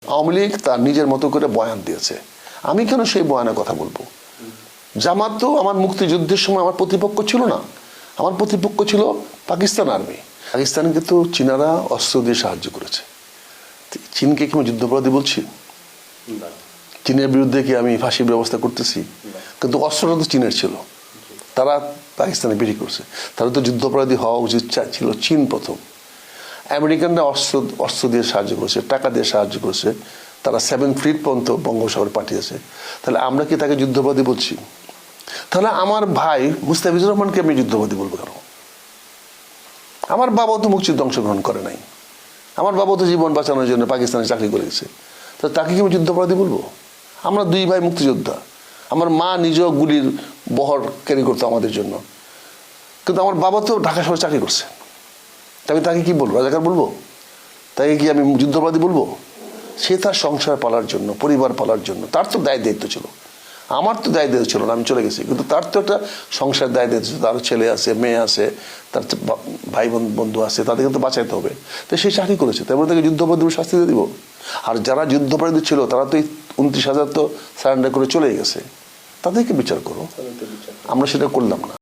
আওয়ামী লীগ তার নিজের মতো করে বয়ান দিয়েছে, আমি কেন সেই বয়ানের কথা বলবো? জামাত তো আমার মুক্তিযুদ্ধের সময় আমার প্রতিপক্ষ ছিল না, আমার প্রতিপক্ষ ছিল পাকিস্তান আর্মি। পাকিস্তানকে তো চীনারা অস্ত্র দিয়ে সাহায্য করেছে। চীনকে কি আমি যুদ্ধাপরাধী বলছি? চীনের বিরুদ্ধে কি আমি ফাঁসির ব্যবস্থা করতেছি? কিন্তু অস্ত্রটা তো চীনের ছিল, তারা পাকিস্তানে বিক্রি করছে। তাহলে তো যুদ্ধাপরাধী হওয়া উচিত ছিল চীন প্রথম। আমেরিকানরা অস্ত্র দিয়ে সাহায্য করেছে, টাকা দিয়ে সাহায্য করেছে, তারা 7 ফিট পর্যন্ত বঙ্গোপসাগরে পাঠিয়েছে। তাহলে আমরা কি তাকে যুদ্ধাপরাধী বলছি? তাহলে আমার ভাই মুস্তাফিজুর রহমানকে আমি যুদ্ধাপরাধী বলবো কেন? আমার বাবাও তো মুক্তিযুদ্ধে অংশগ্রহণ করে নাই, আমার বাবা তো জীবন বাঁচানোর জন্য পাকিস্তানে চাকরি করে গেছে, তাহলে তাকে কি আমি যুদ্ধাপরাধী বলবো? আমরা 2 ভাই মুক্তিযোদ্ধা, আমার মা নিজেও গুলির বহর ক্যারি করতো আমাদের জন্য, কিন্তু আমার বাবা তো ঢাকা শহরে চাকরি করছে। আমি তাকে কি বলবো? রাজাকার বলবো? তাকে কি আমি যুদ্ধাপরাধী বলবো? সে তার সংসার পালার জন্য, পরিবার পালার জন্য তার তো দায় দায়িত্ব ছিল, আমার তো দায় দায়িত্ব ছিল না, আমি চলে গেছি, কিন্তু তার তো একটা সংসার দায় দায়িত্ব ছিল, তার ছেলে আছে, মেয়ে আছে, তার ভাই বন্ধু আছে, তাদেরকে তো বাঁচাইতে হবে। তো সে চাকরি করেছে, তারপরে তাকে যুদ্ধাপরাধীর শাস্তি দিয়ে দিব? আর যারা যুদ্ধাপরাধী ছিল তারা তো 29,000 তো সারেন্ডার করে চলে গেছে, তাদেরকে বিচার করো। আমরা সেটা করলাম না।